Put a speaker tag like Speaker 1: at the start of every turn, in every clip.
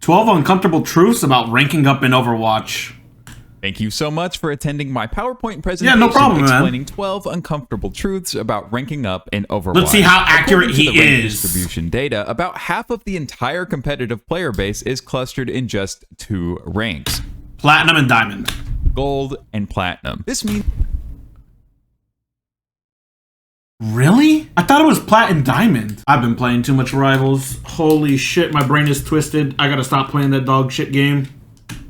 Speaker 1: 12 uncomfortable truths about ranking up in Overwatch.
Speaker 2: Thank you so much for attending my PowerPoint presentation
Speaker 1: no problem,
Speaker 2: explaining
Speaker 1: man.
Speaker 2: 12 uncomfortable truths about ranking up in Overwatch.
Speaker 1: Let's see how accurate he is.
Speaker 2: Distribution data, about half of the entire competitive player base is clustered in just 2 ranks.
Speaker 1: Platinum and Diamond.
Speaker 2: Gold and Platinum. This means...
Speaker 1: Really? I thought it was Plat and Diamond. I've been playing too much Rivals. Holy shit, my brain is twisted. I gotta stop playing that dog shit game.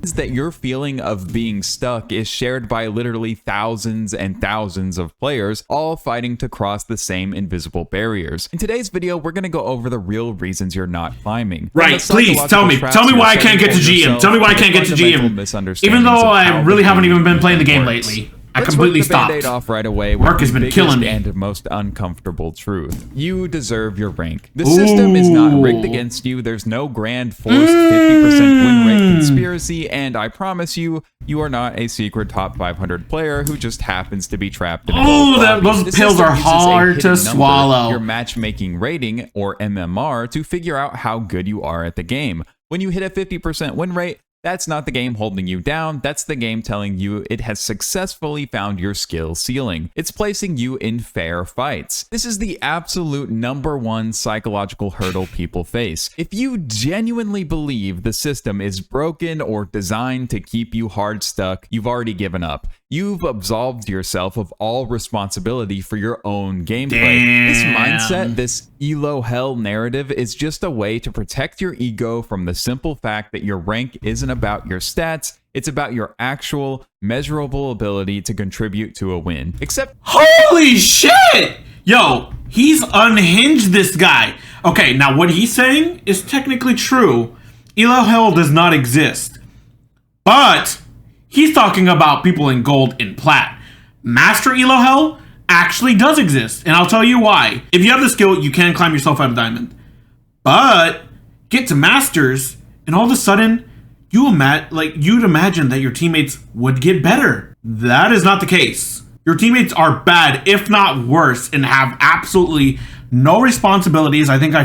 Speaker 2: Is that your feeling of being stuck is shared by literally thousands and thousands of players, all fighting to cross the same invisible barriers. In today's video, we're going to go over the real reasons you're not climbing.
Speaker 1: Right, please tell me why I can't get to GM. Tell me why I can't get to GM. Even though I really haven't even been playing the game lately. I completely stopped.
Speaker 2: Let's rip the Band-Aid off right away.
Speaker 1: Work has been killing me.
Speaker 2: And most uncomfortable truth. You deserve your rank. The system is not rigged against you. There's no grand forced 50% win rate conspiracy, and I promise you, you are not a secret top 500 player who just happens to be trapped in a gold lobby.
Speaker 1: Those pills are hard to swallow.
Speaker 2: Your matchmaking rating, or MMR, to figure out how good you are at the game. When you hit a 50% win rate, that's not the game holding you down, that's the game telling you it has successfully found your skill ceiling. It's placing you in fair fights. This is the absolute #1 psychological hurdle people face. If you genuinely believe the system is broken or designed to keep you hard stuck, you've already given up. You've absolved yourself of all responsibility for your own gameplay. This mindset, this ELO hell narrative, is just a way to protect your ego from the simple fact that your rank isn't about your stats, it's about your actual, measurable ability to contribute to a win. Except...
Speaker 1: Holy shit! Yo, he's unhinged, this guy. Okay, now what he's saying is technically true. ELO hell does not exist. But... he's talking about people in gold and plat. Master ELO hell actually does exist, and I'll tell you why. If you have the skill, you can climb yourself out of diamond. But get to masters, and all of a sudden, you'd imagine that your teammates would get better. That is not the case. Your teammates are bad, if not worse, and have absolutely no responsibilities. I think I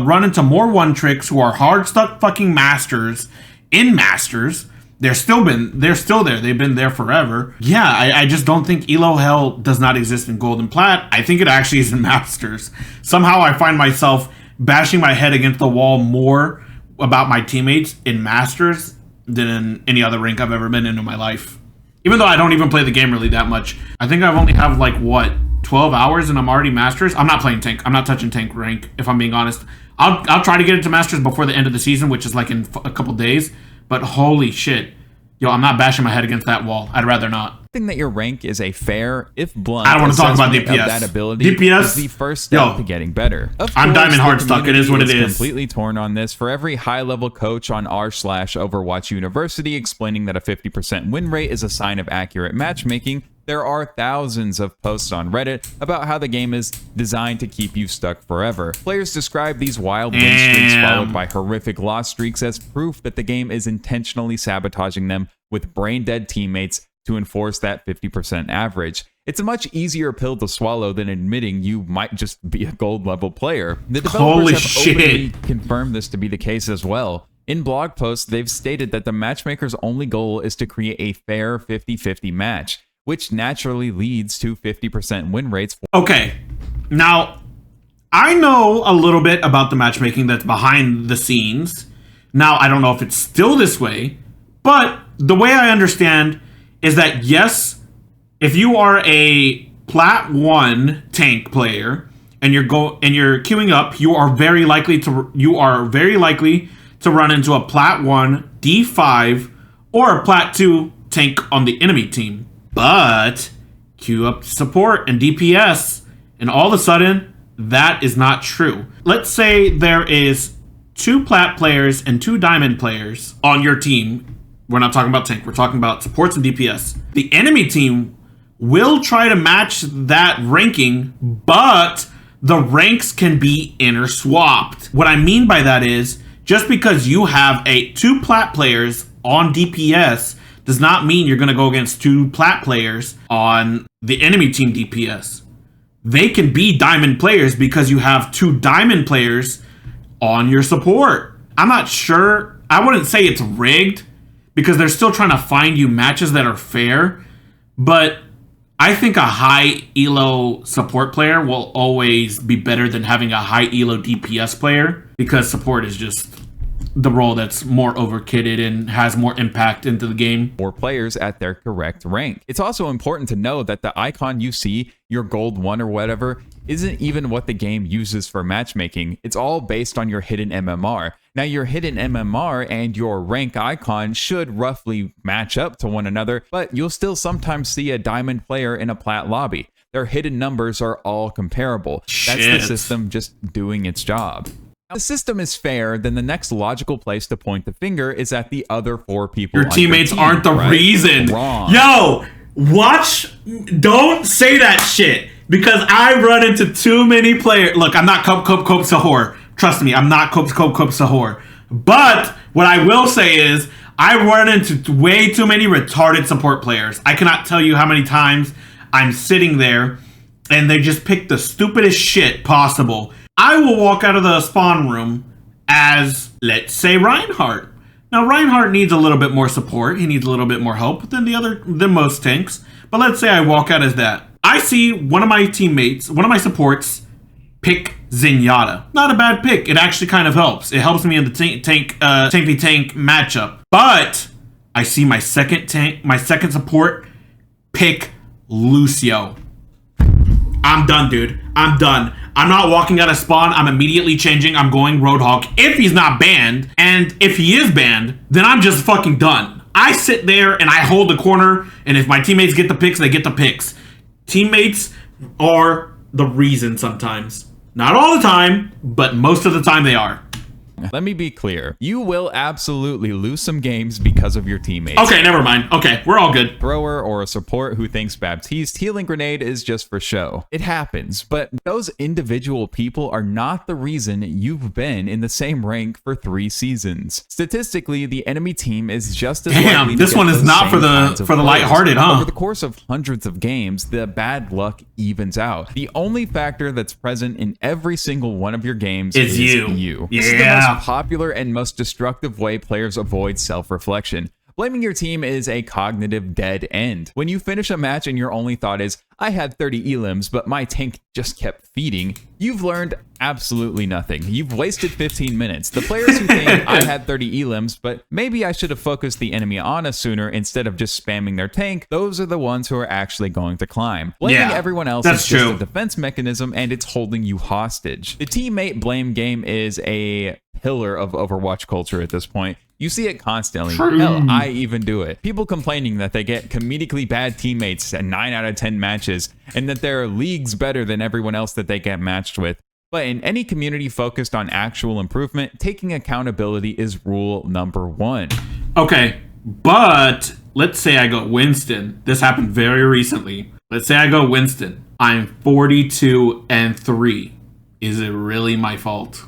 Speaker 1: run into more one-tricks who are hard-stuck fucking masters in masters. They're still there. They've been there forever. Yeah, I just don't think ELO hell does not exist in gold and plat. I think it actually is in masters. Somehow I find myself bashing my head against the wall more about my teammates in masters than in any other rank I've ever been in my life. Even though I don't even play the game really that much. I think I've only have like, what, 12 hours and I'm already masters? I'm not playing tank. I'm not touching tank rank, if I'm being honest. I'll try to get it to masters before the end of the season, which is like in a couple days. But holy shit. Yo, I'm not bashing my head against that wall. I'd rather not.
Speaker 2: Think that your rank is a fair, if blunt,
Speaker 1: I don't want to talk about DPS.
Speaker 2: That ability
Speaker 1: DPS
Speaker 2: is the first step to getting better.
Speaker 1: I'm Diamond Hardstuck. It is what it is.
Speaker 2: Completely torn on this. For every high-level coach on r/Overwatch University explaining that a 50% win rate is a sign of accurate matchmaking, there are thousands of posts on Reddit about how the game is designed to keep you stuck forever. Players describe these wild win streaks followed by horrific loss streaks as proof that the game is intentionally sabotaging them with brain-dead teammates to enforce that 50% average. It's a much easier pill to swallow than admitting you might just be a gold-level player. The developers have openly confirmed this to be the case as well. In blog posts, they've stated that the matchmaker's only goal is to create a fair 50-50 match, which naturally leads to 50% win rates.
Speaker 1: Okay, now, I know a little bit about the matchmaking that's behind the scenes. Now, I don't know if it's still this way, but the way I understand is that, yes, if you are a Plat 1 tank player and you're queuing up, you are very likely to run into a Plat 1 D5 or a Plat 2 tank on the enemy team. But queue up support and DPS, and all of a sudden, that is not true. Let's say there is 2 plat players and 2 diamond players on your team. We're not talking about tank, we're talking about supports and DPS. The enemy team will try to match that ranking, but the ranks can be interswapped. What I mean by that is, just because you have 2 plat players on DPS does not mean you're going to go against 2 plat players on the enemy team DPS. They can be diamond players because you have 2 diamond players on your support. I'm not sure. I wouldn't say it's rigged because they're still trying to find you matches that are fair. But I think a high elo support player will always be better than having a high elo DPS player because support is just the role that's more overkitted and has more impact into the game.
Speaker 2: Or players at their correct rank. It's also important to know that the icon you see, your gold 1 or whatever, isn't even what the game uses for matchmaking. It's all based on your hidden MMR. Now, your hidden MMR and your rank icon should roughly match up to one another, but you'll still sometimes see a diamond player in a plat lobby. Their hidden numbers are all comparable. That's the system just doing its job. If the system is fair, then the next logical place to point the finger is at the other 4 people.
Speaker 1: Your teammates
Speaker 2: team,
Speaker 1: aren't the
Speaker 2: right?
Speaker 1: reason.
Speaker 2: Wrong.
Speaker 1: Yo, don't say that shit because I run into too many players. Look, I'm not Cope Sahor. Trust me, I'm not Cope Sahor. But what I will say is I run into way too many retarded support players. I cannot tell you how many times I'm sitting there and they just pick the stupidest shit possible. I will walk out of the spawn room as, let's say, Reinhardt. Now, Reinhardt needs a little bit more support. He needs a little bit more help than most tanks. But let's say I walk out as that. I see one of my teammates, one of my supports, pick Zenyatta. Not a bad pick. It actually kind of helps. It helps me in the tank matchup. But I see my second support pick Lucio. I'm done, dude. I'm done. I'm not walking out of spawn. I'm immediately changing. I'm going Roadhog if he's not banned. And if he is banned, then I'm just fucking done. I sit there and I hold the corner. And if my teammates get the picks, they get the picks. Teammates are the reason sometimes. Not all the time, but most of the time they are.
Speaker 2: Let me be clear. You will absolutely lose some games because of your teammates.
Speaker 1: Okay, never mind. Okay, we're all good.
Speaker 2: Thrower or a support who thinks Baptiste healing grenade is just for show. It happens, but those individual people are not the reason you've been in the same rank for 3 seasons. Statistically, the enemy team is just as likely to
Speaker 1: this
Speaker 2: get
Speaker 1: one is
Speaker 2: those
Speaker 1: not
Speaker 2: same kinds
Speaker 1: for the
Speaker 2: players.
Speaker 1: lighthearted, huh?
Speaker 2: Over the course of hundreds of games, the bad luck evens out. The only factor that's present in every single one of your games is you. This is the most popular and most destructive way players avoid self-reflection. Blaming your team is a cognitive dead end. When you finish a match and your only thought is, I had 30 elims, but my tank just kept feeding, you've learned absolutely nothing. You've wasted 15 minutes. The players who think, I had 30 elims, but maybe I should have focused the enemy on us sooner instead of just spamming their tank, those are the ones who are actually going to climb. Blaming everyone else is just a defense mechanism, and it's holding you hostage. The teammate blame game is a pillar of Overwatch culture at this point. You see it constantly. Hell, I even do it. People complaining that they get comedically bad teammates at 9 out of 10 matches and that they're leagues better than everyone else that they get matched with. But in any community focused on actual improvement, taking accountability is rule number 1.
Speaker 1: Okay, but let's say I go Winston. This happened very recently. Let's say I go Winston. I'm 42-3. Is it really my fault?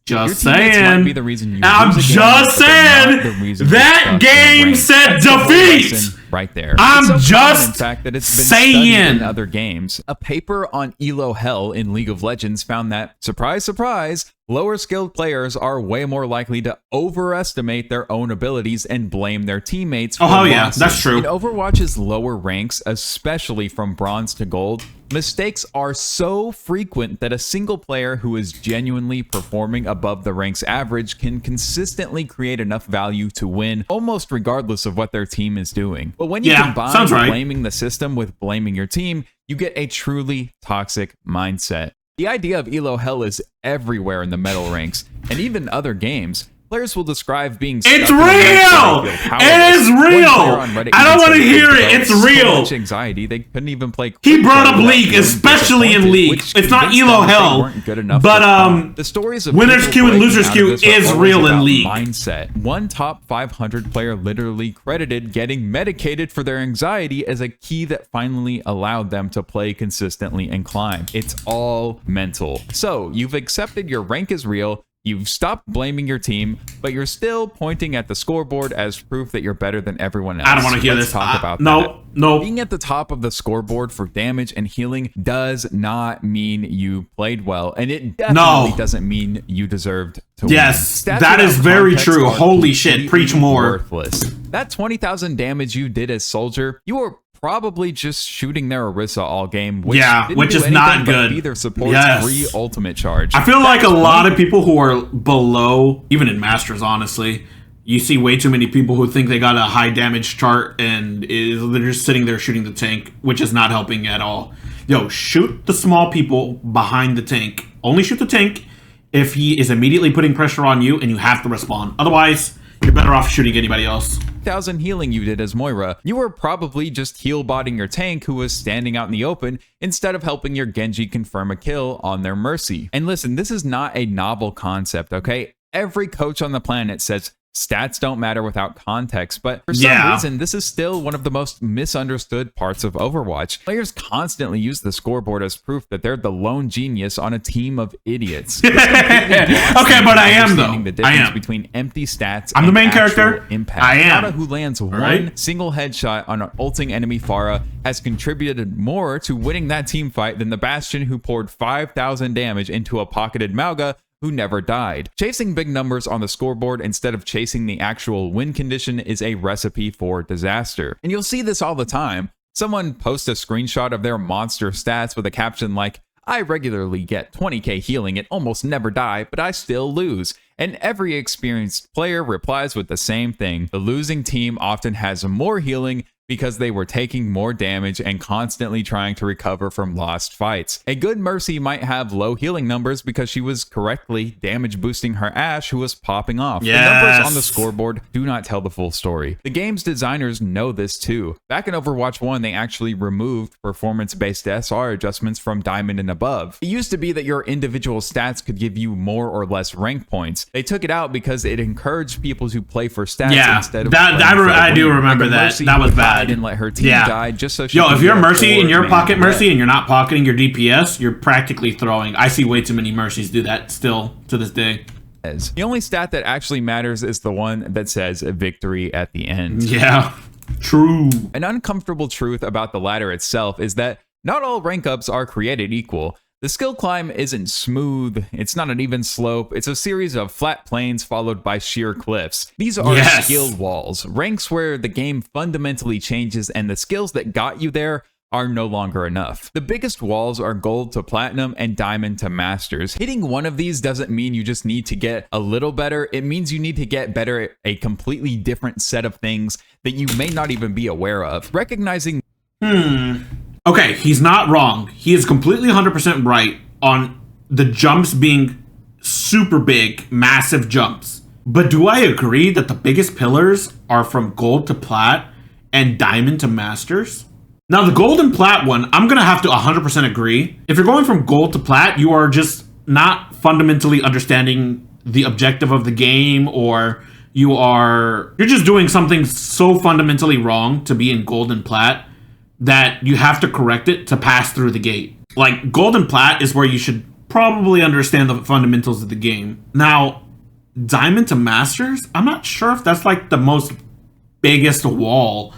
Speaker 1: Just saying.
Speaker 2: Be the reason you
Speaker 1: I'm just saying. That game said defeat.
Speaker 2: Right there.
Speaker 1: I'm just
Speaker 2: in fact that it's been
Speaker 1: saying.
Speaker 2: In other games. A paper on Elo Hell in League of Legends found that, surprise, surprise, lower skilled players are way more likely to overestimate their own abilities and blame their teammates for losses.
Speaker 1: Yeah, that's true.
Speaker 2: In Overwatch's lower ranks, especially from bronze to gold, mistakes are so frequent that a single player who is genuinely performing above the rank's average can consistently create enough value to win, almost regardless of what their team is doing. But when you combine blaming the system with blaming your team, you get a truly toxic mindset. The idea of Elo Hell is everywhere in the metal ranks, and even other games. Players will describe being
Speaker 1: It's real! It is real! I don't want to hear it. It's real!
Speaker 2: So much anxiety, they couldn't even play.
Speaker 1: He brought up League, especially in League. It's not Elo Hell, but
Speaker 2: the stories of
Speaker 1: Winners Queue and Losers Queue is real in League.
Speaker 2: Mindset. One top 500 player literally credited getting medicated for their anxiety as a key that finally allowed them to play consistently and climb. It's all mental. So, you've accepted your rank is real. You've stopped blaming your team, but you're still pointing at the scoreboard as proof that you're better than everyone else.
Speaker 1: I don't want to hear
Speaker 2: Let's
Speaker 1: this.
Speaker 2: talk about
Speaker 1: no,
Speaker 2: that.
Speaker 1: no.
Speaker 2: Being at the top of the scoreboard for damage and healing does not mean you played well, and it definitely doesn't mean you deserved to win.
Speaker 1: Yes,
Speaker 2: Stats
Speaker 1: that is
Speaker 2: without
Speaker 1: very
Speaker 2: context
Speaker 1: true.
Speaker 2: are
Speaker 1: Holy shit, preach more.
Speaker 2: Worthless. That 20,000 damage you did as Soldier, you were probably just shooting their Orisa all game, which
Speaker 1: is not good.
Speaker 2: Be their support's free ultimate charge.
Speaker 1: I feel like a lot of people who are below, even in Masters, honestly, you see way too many people who think they got a high damage chart and they're just sitting there shooting the tank, which is not helping at all. Yo, shoot the small people behind the tank. Only shoot the tank if he is immediately putting pressure on you and you have to respond. Otherwise, you're better off shooting anybody else.
Speaker 2: 1,000 healing you did as Moira, you were probably just heal botting your tank who was standing out in the open instead of helping your Genji confirm a kill on their Mercy. And listen, this is not a novel concept, okay? Every coach on the planet says stats don't matter without context, but for some reason, this is still one of the most misunderstood parts of Overwatch. Players constantly use the scoreboard as proof that they're the lone genius on a team of idiots. Okay,
Speaker 1: but I am though.
Speaker 2: The difference between empty stats
Speaker 1: I'm
Speaker 2: and
Speaker 1: the main
Speaker 2: actual
Speaker 1: character.
Speaker 2: Impact.
Speaker 1: I am.
Speaker 2: Nada, who lands one single headshot on an ulting enemy Pharah, has contributed more to winning that team fight than the Bastion, who poured 5,000 damage into a pocketed Mauga who never died. Chasing big numbers on the scoreboard instead of chasing the actual win condition is a recipe for disaster. And you'll see this all the time. Someone posts a screenshot of their monster stats with a caption like, "I regularly get 20k healing and almost never die, but I still lose." And every experienced player replies with the same thing. The losing team often has more healing because they were taking more damage and constantly trying to recover from lost fights. A good Mercy might have low healing numbers because she was correctly damage boosting her Ashe who was popping off. The numbers on the scoreboard do not tell the full story. The game's designers know this too. Back in Overwatch 1, they actually removed performance-based SR adjustments from Diamond and above. It used to be that your individual stats could give you more or less rank points. They took it out because it encouraged people to play for stats instead of
Speaker 1: I do remember that. That was bad.
Speaker 2: Didn't let her team die just so she
Speaker 1: if you're Mercy and you're pocket Mercy and you're not pocketing your DPS, you're practically throwing. I see way too many Mercies do that still to this day.
Speaker 2: The only stat that actually matters is the one that says victory at the end.
Speaker 1: Yeah, true.
Speaker 2: An uncomfortable truth about the ladder itself is that not all rank ups are created equal. The skill climb isn't smooth, it's not an even slope, it's a series of flat plains followed by sheer cliffs. These are skill walls, ranks where the game fundamentally changes and the skills that got you there are no longer enough. The biggest walls are gold to platinum and diamond to masters. Hitting one of these doesn't mean you just need to get a little better, it means you need to get better at a completely different set of things that you may not even be aware of. Recognizing
Speaker 1: Okay, he's not wrong. He is completely 100% right on the jumps being super big, massive jumps. But do I agree that the biggest pillars are from gold to plat and diamond to masters? Now, the gold and plat one, I'm going to have to 100% agree. If you're going from gold to plat, you are just not fundamentally understanding the objective of the game, or you're just doing something so fundamentally wrong to be in gold and plat that you have to correct it to pass through the gate. Like, gold and plat is where you should probably understand the fundamentals of the game. Now, diamond to masters, I'm not sure if that's like the most biggest wall.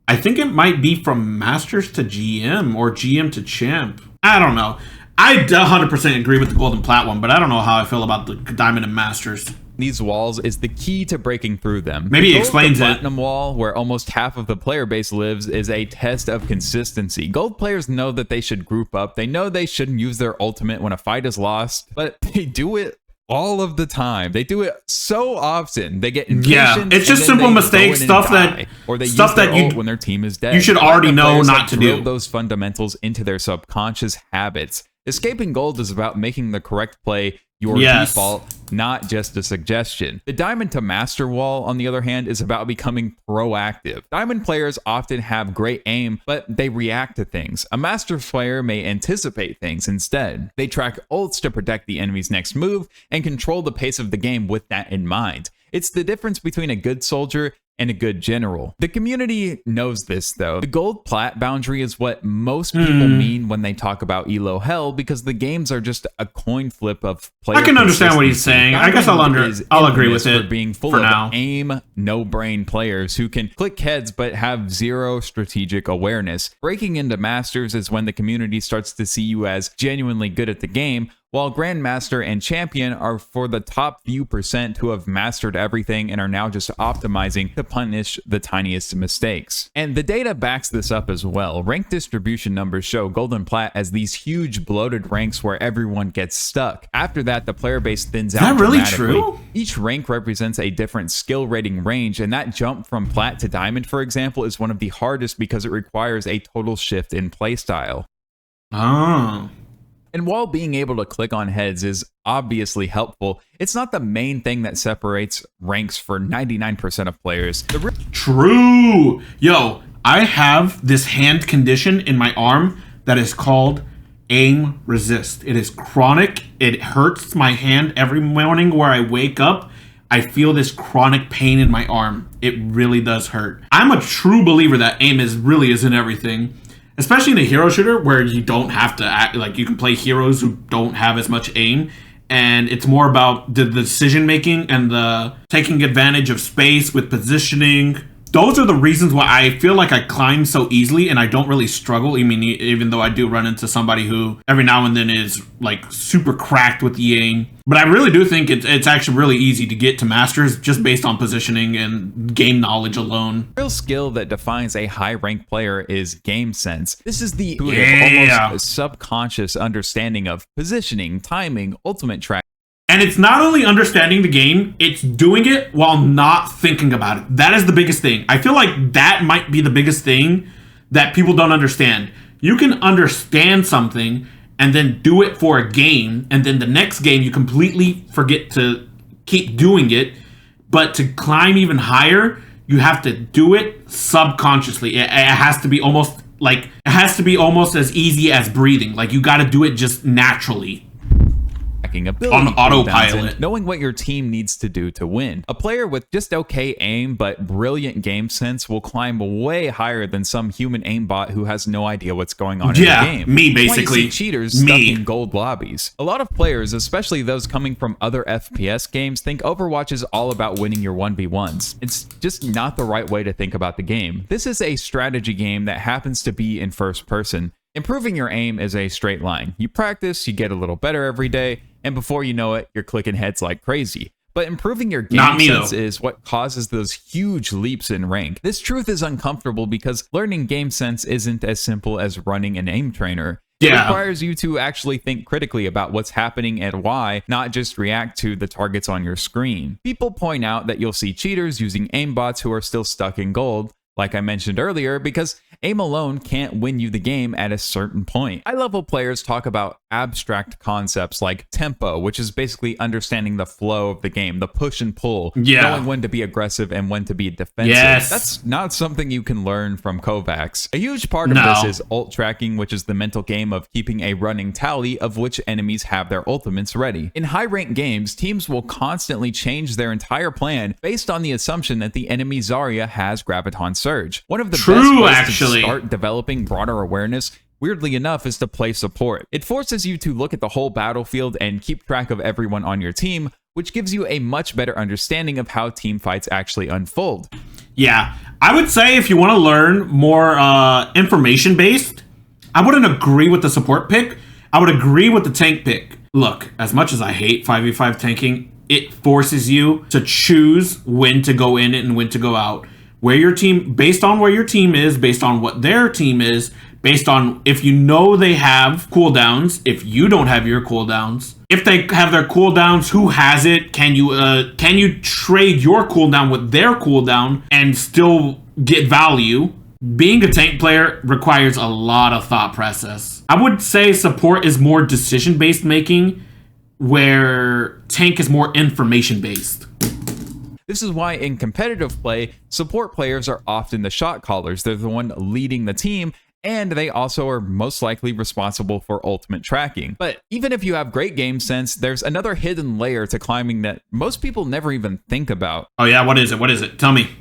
Speaker 1: I think it might be from masters to GM or GM to champ. I don't know. I 100% agree with the gold and plat one, but I don't know how I feel about the diamond and masters.
Speaker 2: These walls is the key to breaking through them.
Speaker 1: Maybe he explains it.
Speaker 2: The platinum wall, where almost half of the player base lives, is a test of consistency. Gold players know that they should group up. They know they shouldn't use their ultimate when a fight is lost, but they do it all of the time. They do it so often. They get impatient.
Speaker 1: It's just simple mistakes, stuff that
Speaker 2: when their team is dead.
Speaker 1: You should already know not to do
Speaker 2: those fundamentals into their subconscious habits. Escaping gold is about making the correct play your default, not just a suggestion. The diamond to master wall, on the other hand, is about becoming proactive. Diamond players often have great aim, but they react to things. A master player may anticipate things instead. They track ults to protect the enemy's next move and control the pace of the game with that in mind. It's the difference between a good soldier and a good general. The community knows this though. The gold-plat boundary is what most people mean when they talk about Elo Hell, because the games are just a coin flip of player.
Speaker 1: I can understand what he's saying. I guess I'll agree with it
Speaker 2: for being full of aim, no-brain players who can click heads but have zero strategic awareness. Breaking into Masters is when the community starts to see you as genuinely good at the game, while Grandmaster and Champion are for the top few percent who have mastered everything and are now just optimizing to punish the tiniest mistakes. And the data backs this up as well. Rank distribution numbers show Gold and Plat as these huge bloated ranks where everyone gets stuck. After that, the player base thins out dramatically.
Speaker 1: Is that really true?
Speaker 2: Each rank represents a different skill rating range, and that jump from Plat to Diamond, for example, is one of the hardest because it requires a total shift in playstyle.
Speaker 1: Oh.
Speaker 2: And while being able to click on heads is obviously helpful, it's not the main thing that separates ranks for 99% of players.
Speaker 1: True! Yo, I have this hand condition in my arm that is called aim resist. It is chronic. It hurts my hand every morning where I wake up. I feel this chronic pain in my arm. It really does hurt. I'm a true believer that aim really isn't everything. Especially in a hero shooter where you don't have to act, like you can play heroes who don't have as much aim, and it's more about the decision making and the taking advantage of space with positioning. Those are the reasons why I feel like I climb so easily and I don't really struggle. I mean, even though I do run into somebody who every now and then is like super cracked with the aim. But I really do think it's actually really easy to get to Masters just based on positioning and game knowledge alone.
Speaker 2: The real skill that defines a high-ranked player is game sense. This is the almost subconscious understanding of positioning, timing, ultimate track.
Speaker 1: And it's not only understanding the game, it's doing it while not thinking about it. That is the biggest thing. I feel like that might be the biggest thing that people don't understand. You can understand something and then do it for a game, and then the next game you completely forget to keep doing it. But to climb even higher, you have to do it subconsciously. It has to be almost as easy as breathing. Like you got to do it just naturally.
Speaker 2: Ability
Speaker 1: on autopilot,
Speaker 2: knowing what your team needs to do to win. A player with just okay aim but brilliant game sense will climb way higher than some human aimbot who has no idea what's going on in the game.
Speaker 1: Me basically.
Speaker 2: Why cheaters stuck in gold lobbies. A lot of players, especially those coming from other FPS games, think Overwatch is all about winning your 1v1s. It's just not the right way to think about the game. This is a strategy game that happens to be in first person. Improving your aim is a straight line. You practice, you get a little better every day, and before you know it, you're clicking heads like crazy. But improving your game sense is what causes those huge leaps in rank. This truth is uncomfortable because learning game sense isn't as simple as running an aim trainer. It requires you to actually think critically about what's happening and why, not just react to the targets on your screen. People point out that you'll see cheaters using aimbots who are still stuck in gold, like I mentioned earlier, because aim alone can't win you the game at a certain point. High-level players talk about abstract concepts like tempo, which is basically understanding the flow of the game, the push and pull, knowing when to be aggressive and when to be defensive. That's not something you can learn from Kovacs. A huge part of this is ult tracking, which is the mental game of keeping a running tally of which enemies have their ultimates ready. In high-ranked games, teams will constantly change their entire plan based on the assumption that the enemy Zarya has Graviton Surge. One of the best ways to start developing broader awareness, weirdly enough, is to play support. It forces you to look at the whole battlefield and keep track of everyone on your team, which gives you a much better understanding of how team fights actually unfold.
Speaker 1: Yeah, I would say if you want to learn more information-based, I wouldn't agree with the support pick. I would agree with the tank pick. Look, as much as I hate 5v5 tanking, it forces you to choose when to go in and when to go out. Where your team, based on where your team is, based on what their team is, based on if you know they have cooldowns, if you don't have your cooldowns, if they have their cooldowns, who has it? Can you trade your cooldown with their cooldown and still get value? Being a tank player requires a lot of thought process. I would say support is more decision-based making, where tank is more information-based.
Speaker 2: This is why in competitive play, support players are often the shot callers. They're the one leading the team, and they also are most likely responsible for ultimate tracking. But even if you have great game sense, there's another hidden layer to climbing that most people never even think about.
Speaker 1: Oh yeah, what is it? What is it? Tell me.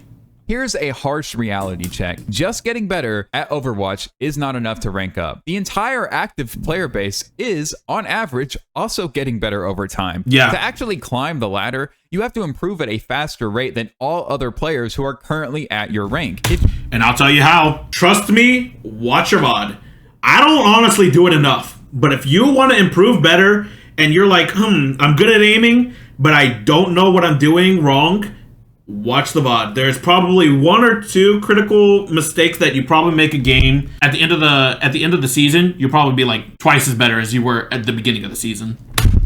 Speaker 2: Here's a harsh reality check. Just getting better at Overwatch is not enough to rank up. The entire active player base is, on average, also getting better over time.
Speaker 1: Yeah.
Speaker 2: To actually climb the ladder, you have to improve at a faster rate than all other players who are currently at your rank.
Speaker 1: And I'll tell you how. Trust me, watch your VOD. I don't honestly do it enough. But if you want to improve better and you're like, I'm good at aiming, but I don't know what I'm doing wrong, watch the VOD. There's probably one or two critical mistakes that you probably make a game. At the end of the season, you'll probably be like twice as better as you were at the beginning of the season.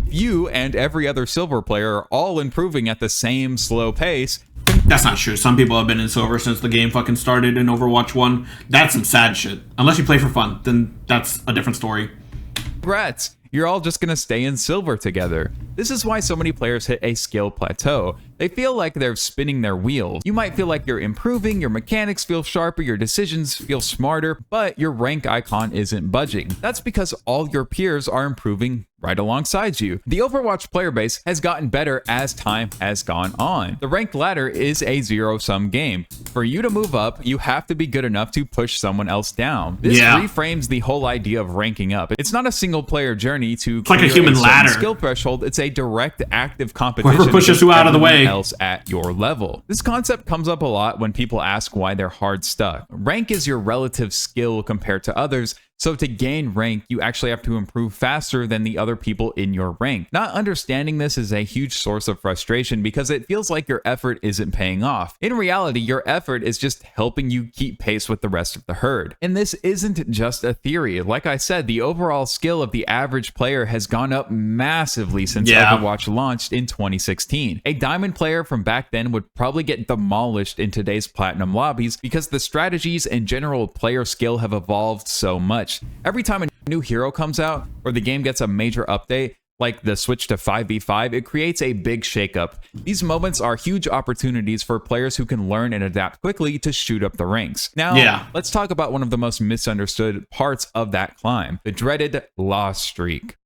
Speaker 2: You and every other silver player are all improving at the same slow pace.
Speaker 1: That's not true. Some people have been in silver since the game fucking started in Overwatch 1. That's some sad shit. Unless you play for fun, then that's a different story.
Speaker 2: Congrats! You're all just gonna stay in silver together. This is why so many players hit a skill plateau. They feel like they're spinning their wheels. You might feel like you're improving, your mechanics feel sharper, your decisions feel smarter, but your rank icon isn't budging. That's because all your peers are improving right alongside you. The Overwatch player base has gotten better as time has gone on. The ranked ladder is a zero-sum game. For you to move up, you have to be good enough to push someone else down. This reframes the whole idea of ranking up. It's not a single-player journey to
Speaker 1: like a human ladder
Speaker 2: skill threshold. It's a direct, active competition.
Speaker 1: Whoever pushes you out of the way
Speaker 2: else at your level. This concept comes up a lot when people ask why they're hard stuck. Rank is your relative skill compared to others. So to gain rank, you actually have to improve faster than the other people in your rank. Not understanding this is a huge source of frustration because it feels like your effort isn't paying off. In reality, your effort is just helping you keep pace with the rest of the herd. And this isn't just a theory. Like I said, the overall skill of the average player has gone up massively since Overwatch launched in 2016. A diamond player from back then would probably get demolished in today's platinum lobbies because the strategies and general player skill have evolved so much. Every time a new hero comes out or the game gets a major update, like the switch to 5v5, it creates a big shakeup. These moments are huge opportunities for players who can learn and adapt quickly to shoot up the ranks. Now, let's talk about one of the most misunderstood parts of that climb, the dreaded loss streak.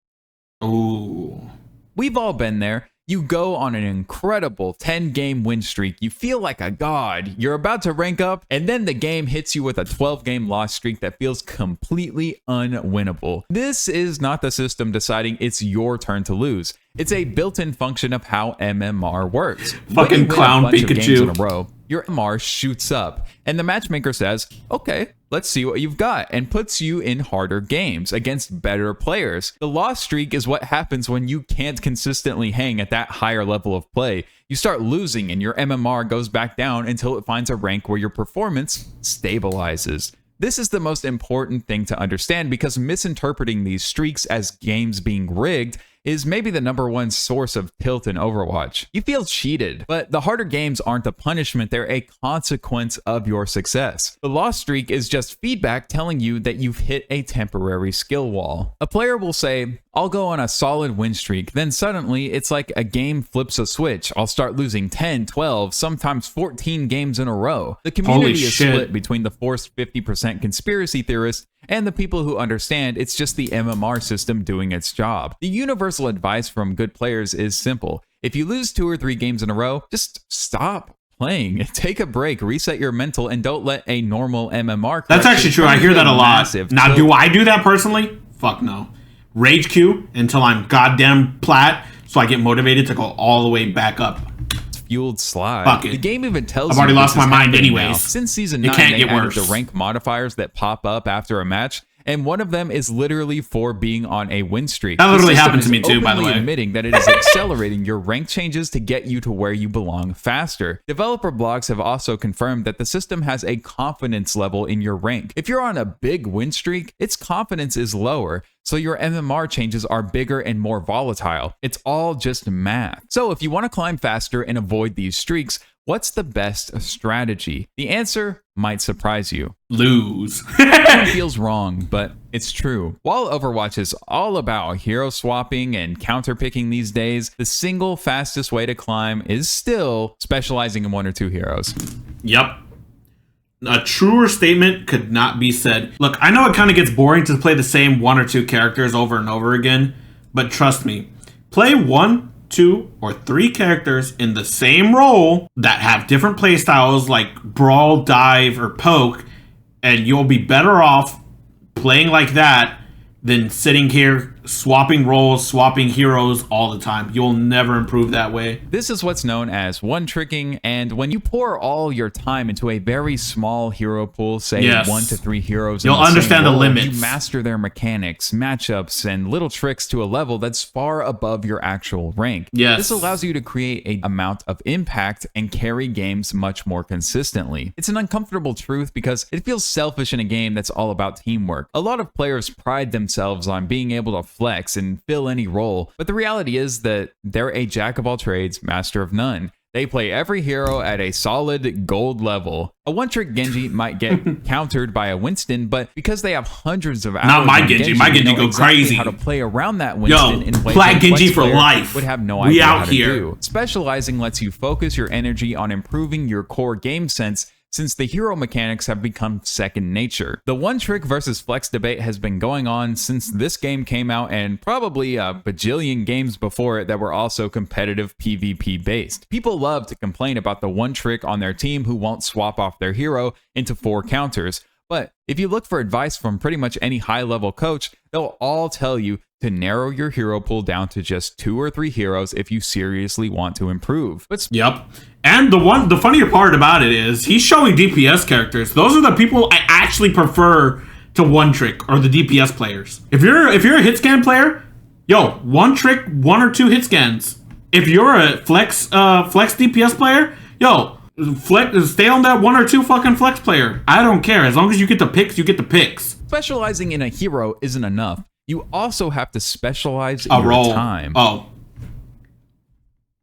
Speaker 1: Ooh.
Speaker 2: We've all been there. You go on an incredible 10-game win streak. You feel like a god. You're about to rank up, and then the game hits you with a 12-game loss streak that feels completely unwinnable. This is not the system deciding it's your turn to lose. It's a built-in function of how MMR works.
Speaker 1: Fucking clown Pikachu.
Speaker 2: In a row, your MMR shoots up, and the matchmaker says, okay, let's see what you've got, and puts you in harder games against better players. The loss streak is what happens when you can't consistently hang at that higher level of play. You start losing, and your MMR goes back down until it finds a rank where your performance stabilizes. This is the most important thing to understand because misinterpreting these streaks as games being rigged is maybe the #1 source of tilt in Overwatch. You feel cheated, but the harder games aren't a punishment, they're a consequence of your success. The loss streak is just feedback telling you that you've hit a temporary skill wall. A player will say, I'll go on a solid win streak, then suddenly it's like a game flips a switch. I'll start losing 10, 12, sometimes 14 games in a row. The community is split between the forced 50% conspiracy theorists and the people who understand it's just the MMR system doing its job. The universal advice from good players is simple. If you lose 2 or 3 games in a row, just stop playing. Take a break, reset your mental, and don't let a normal MMR.
Speaker 1: That's actually true. I hear that a lot. Now, do I do that personally? Fuck no. Rage queue until I'm goddamn plat, so I get motivated to go all the way back up.
Speaker 2: Fueled slide.
Speaker 1: Fuck it.
Speaker 2: The game even tells
Speaker 1: I've already
Speaker 2: you
Speaker 1: lost my mind anyways.
Speaker 2: Now. Since season 9,
Speaker 1: can't
Speaker 2: they
Speaker 1: get
Speaker 2: added
Speaker 1: worse.
Speaker 2: the rank modifiers that pop up after a match, and one of them is literally for being on a win streak.
Speaker 1: That literally happened to me too, by the way.
Speaker 2: Admitting that it is accelerating your rank changes to get you to where you belong faster. Developer blogs have also confirmed that the system has a confidence level in your rank. If you're on a big win streak, its confidence is lower, so your MMR changes are bigger and more volatile. It's all just math. So if you want to climb faster and avoid these streaks, what's the best strategy? The answer might surprise you.
Speaker 1: Lose.
Speaker 2: It feels wrong, but it's true. While Overwatch is all about hero swapping and counterpicking these days, the single fastest way to climb is still specializing in 1 or 2 heroes.
Speaker 1: Yep. A truer statement could not be said. Look, I know it kind of gets boring to play the same 1 or 2 characters over and over again, but trust me, play 1 2, or 3 characters in the same role that have different playstyles like brawl, dive, or poke, and you'll be better off playing like that than sitting here swapping roles, swapping heroes all the time. You'll never improve that way.
Speaker 2: This is what's known as one-tricking, and when you pour all your time into a very small hero pool, say 1 to 3 heroes,
Speaker 1: you'll understand the limits.
Speaker 2: You master their mechanics, matchups, and little tricks to a level that's far above your actual rank.
Speaker 1: Yes.
Speaker 2: This allows you to create an amount of impact and carry games much more consistently. It's an uncomfortable truth because it feels selfish in a game that's all about teamwork. A lot of players pride themselves on being able to flex and fill any role, but the reality is that they're a jack of all trades, master of none. They play every hero at a solid gold level. A one-trick Genji might get countered by a Winston, but because they have hundreds of hours,
Speaker 1: not my Genji. My Genji go
Speaker 2: exactly
Speaker 1: crazy.
Speaker 2: how to play around that Winston in ways
Speaker 1: Flag
Speaker 2: that
Speaker 1: Genji
Speaker 2: Flex
Speaker 1: for
Speaker 2: player
Speaker 1: life.
Speaker 2: would have no
Speaker 1: We
Speaker 2: idea
Speaker 1: out
Speaker 2: how to
Speaker 1: here.
Speaker 2: do. Specializing lets you focus your energy on improving your core game sense, since the hero mechanics have become second nature. The one-trick versus flex debate has been going on since this game came out, and probably a bajillion games before it that were also competitive PvP based. People love to complain about the one trick on their team who won't swap off their hero into 4 counters. But if you look for advice from pretty much any high-level coach, they'll all tell you to narrow your hero pool down to just 2 or 3 heroes if you seriously want to improve.
Speaker 1: Yep. And the funnier part about it is he's showing DPS characters. Those are the people I actually prefer to one trick, or the DPS players. If you're a hit scan player, yo, one trick, 1 or 2 hit scans. If you're a flex DPS player, yo, stay on that 1 or 2 fucking flex player. I don't care. As long as you get the picks, you get the picks.
Speaker 2: Specializing in a hero isn't enough. You also have to specialize in
Speaker 1: A
Speaker 2: your
Speaker 1: role.
Speaker 2: time.
Speaker 1: Oh.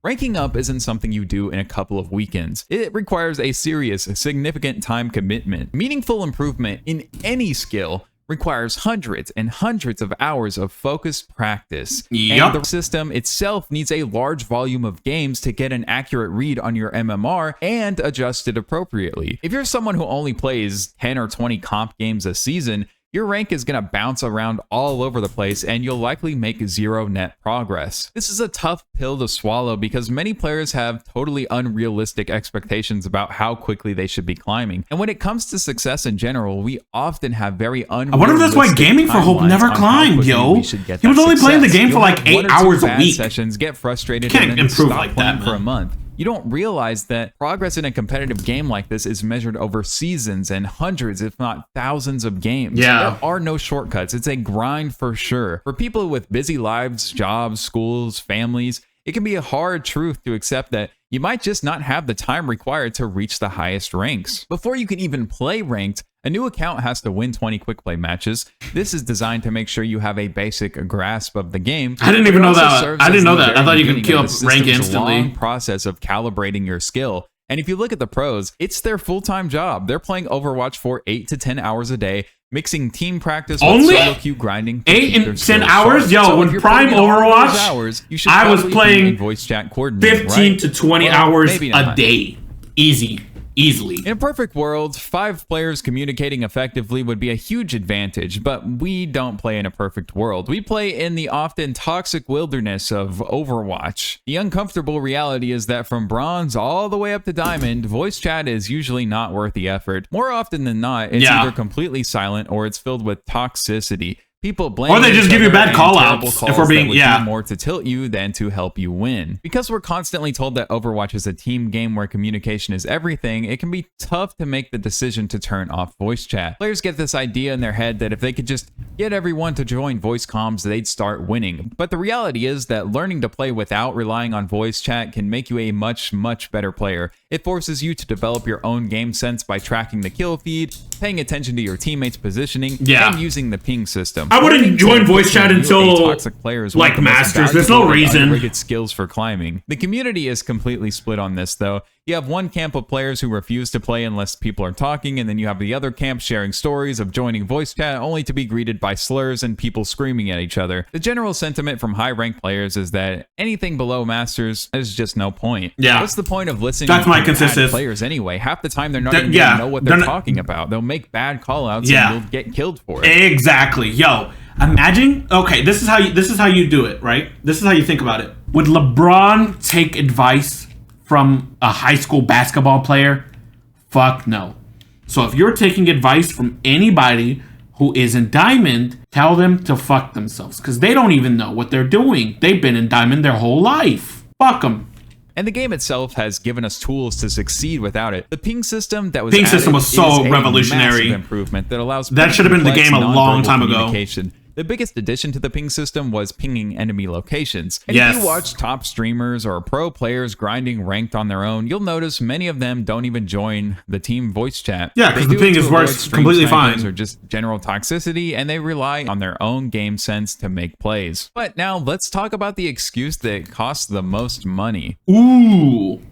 Speaker 2: Ranking up isn't something you do in a couple of weekends. It requires a serious, significant time commitment. Meaningful improvement in any skill requires hundreds and hundreds of hours of focused practice.
Speaker 1: Yep.
Speaker 2: And the system itself needs a large volume of games to get an accurate read on your MMR and adjust it appropriately. If you're someone who only plays 10 or 20 comp games a season, your rank is going to bounce around all over the place and you'll likely make 0 net progress. This is a tough pill to swallow because many players have totally unrealistic expectations about how quickly they should be climbing. And when it comes to success in general, we often have very unrealistic.
Speaker 1: I wonder if that's why Gaming for Hope never climbed, yo. He was only playing the game for like 8 hours a week.
Speaker 2: Sessions, get frustrated,
Speaker 1: Can't
Speaker 2: and then
Speaker 1: improve
Speaker 2: stop
Speaker 1: like
Speaker 2: playing
Speaker 1: that,
Speaker 2: for a
Speaker 1: man.
Speaker 2: month. You don't realize that progress in a competitive game like this is measured over seasons and hundreds, if not thousands of games.
Speaker 1: Yeah.
Speaker 2: There are no shortcuts. It's a grind for sure. For people with busy lives, jobs, schools, families, it can be a hard truth to accept that you might just not have the time required to reach the highest ranks. Before you can even play ranked, a new account has to win 20 quick play matches. This is designed to make sure you have a basic grasp of the game.
Speaker 1: I didn't even know that. I didn't know that. I thought you could kill up rank instantly.
Speaker 2: Long process of calibrating your skill. And if you look at the pros, it's their full-time job. They're playing Overwatch for 8 to 10 hours a day, mixing team practice with solo queue grinding.
Speaker 1: 8 and 10 hours? Yo,
Speaker 2: So
Speaker 1: when Prime Overwatch, I was playing
Speaker 2: voice chat coordinating,
Speaker 1: 15 to 20 hours
Speaker 2: maybe
Speaker 1: a
Speaker 2: not.
Speaker 1: day. Easily.
Speaker 2: In a perfect world, 5 players communicating effectively would be a huge advantage, but we don't play in a perfect world. We play in the often toxic wilderness of Overwatch. The uncomfortable reality is that from bronze all the way up to diamond, voice chat is usually not worth the effort. More often than not, it's either completely silent or it's filled with toxicity. People blame
Speaker 1: or they just give you bad call-outs if we're being
Speaker 2: do more to tilt you than to help you win. Because we're constantly told that Overwatch is a team game where communication is everything, it can be tough to make the decision to turn off voice chat. Players get this idea in their head that if they could just get everyone to join voice comms, they'd start winning. But the reality is that learning to play without relying on voice chat can make you a much, much better player. It forces you to develop your own game sense by tracking the kill feed, paying attention to your teammates' positioning, and using the ping system.
Speaker 1: I wouldn't join voice chat until like Masters. There's no reason.
Speaker 2: Skills for climbing. The community is completely split on this, though. You have one camp of players who refuse to play unless people are talking, and then you have the other camp sharing stories of joining voice chat only to be greeted by slurs and people screaming at each other. The general sentiment from high-ranked players is that anything below Masters is just no point.
Speaker 1: Yeah.
Speaker 2: What's the point of listening
Speaker 1: That's
Speaker 2: to
Speaker 1: my
Speaker 2: bad
Speaker 1: consensus.
Speaker 2: players anyway? Half the time they're not even going to know what they're talking about. They'll make bad call-outs and you'll get killed for it.
Speaker 1: Exactly. Yo, imagine, okay, this is how you do it, right? This is how you think about it. Would LeBron take advice from a high school basketball player? Fuck no. So if you're taking advice from anybody who isn't Diamond, tell them to fuck themselves. Because they don't even know what they're doing. They've been in Diamond their whole life. Fuck them.
Speaker 2: And the game itself has given us tools to succeed without it. The ping system that was
Speaker 1: ping system was so revolutionary.
Speaker 2: Improvement that allows
Speaker 1: that should have been the game a long time ago.
Speaker 2: The biggest addition to the ping system was pinging enemy locations. And if you watch top streamers or pro players grinding ranked on their own, you'll notice many of them don't even join the team voice chat.
Speaker 1: Yeah, because the ping works completely fine.
Speaker 2: Or just general toxicity, and they rely on their own game sense to make plays. But now let's talk about the excuse that costs the most money.
Speaker 1: Ooh.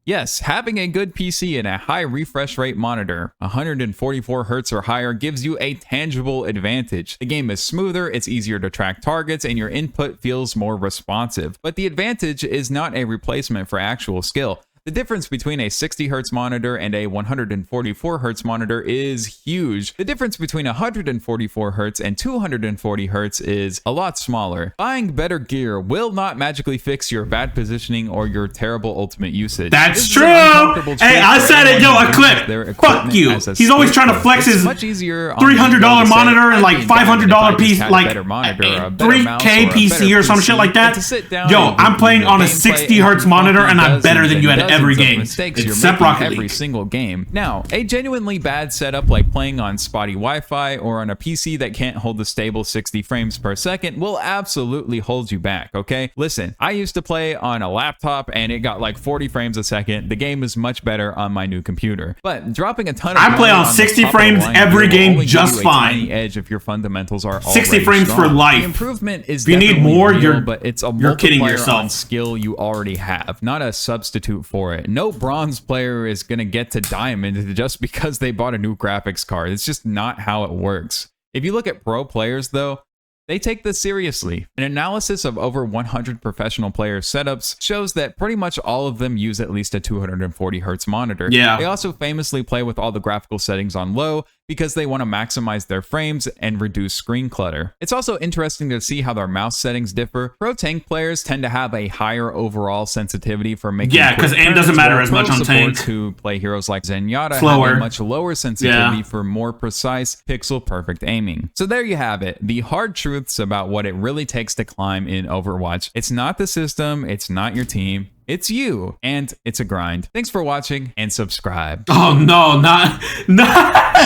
Speaker 2: Yes, having a good PC and a high refresh rate monitor, 144 Hz or higher, gives you a tangible advantage. The game is smoother, it's easier to track targets, and your input feels more responsive. But the advantage is not a replacement for actual skill. The difference between a 60 Hz monitor and a 144 Hz monitor is huge. The difference between 144 Hz and 240 Hz is a lot smaller. Buying better gear will not magically fix your bad positioning or your terrible ultimate usage.
Speaker 1: That's true! Hey, I said it, yo, a clip! Fuck you! He's always trying to flex his $300 monitor and like $500 piece, like a 3K PC or some shit like that. Yo, I'm playing on a 60 Hz monitor and I'm better than you at every game, except Rocket League.
Speaker 2: Every single game. Now, a genuinely bad setup like playing on spotty Wi-Fi or on a PC that can't hold a stable 60 frames per second will absolutely hold you back, okay? Listen, I used to play on a laptop and it got like 40 frames a second. The game is much better on my new computer. But dropping a ton of
Speaker 1: I play on 60 frames every game just fine.
Speaker 2: Edge if your fundamentals are
Speaker 1: 60 frames
Speaker 2: strong.
Speaker 1: for life.
Speaker 2: The improvement is
Speaker 1: if you need more,
Speaker 2: but it's a
Speaker 1: you're kidding yourself.
Speaker 2: On skill you already have, not a substitute for it. No bronze player is going to get to diamond just because they bought a new graphics card. It's just not how it works. If you look at pro players, though, they take this seriously. An analysis of over 100 professional player setups shows that pretty much all of them use at least a 240 Hz monitor.
Speaker 1: Yeah.
Speaker 2: They also famously play with all the graphical settings on low because they want to maximize their frames and reduce screen clutter. It's also interesting to see how their mouse settings differ. Pro tank players tend to have a higher overall sensitivity for making
Speaker 1: because aim doesn't matter as much on tank.
Speaker 2: Who play heroes like Zenyatta
Speaker 1: slower.
Speaker 2: have a much lower sensitivity for more precise pixel-perfect aiming. So there you have it, the hard truths about what it really takes to climb in Overwatch. It's not the system, it's not your team, it's you, and it's a grind. Thanks for watching, and subscribe.
Speaker 1: Oh no, not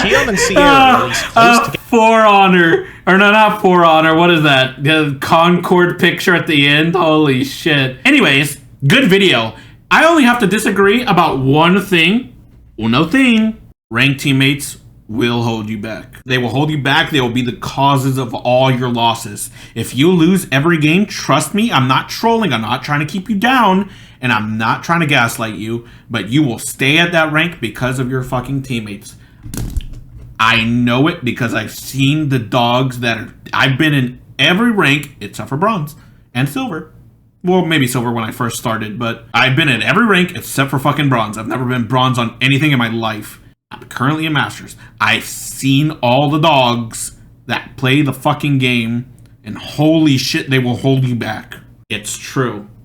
Speaker 3: Shield and Sierra
Speaker 1: For Honor, or no, not For Honor. What is that? The Concord picture at the end. Holy shit. Anyways, good video. I only have to disagree about one thing. Uno thing. Ranked teammates will hold you back. They will hold you back. They will be the causes of all your losses. If you lose every game, trust me, I'm not trolling. I'm not trying to keep you down, and I'm not trying to gaslight you, but you will stay at that rank because of your fucking teammates. I know it because I've seen the dogs I've been in every rank except for bronze and silver. Well, maybe silver when I first started, but I've been in every rank except for fucking bronze. I've never been bronze on anything in my life. I'm currently in Masters. I've seen all the dogs that play the fucking game, and holy shit, they will hold you back. It's true.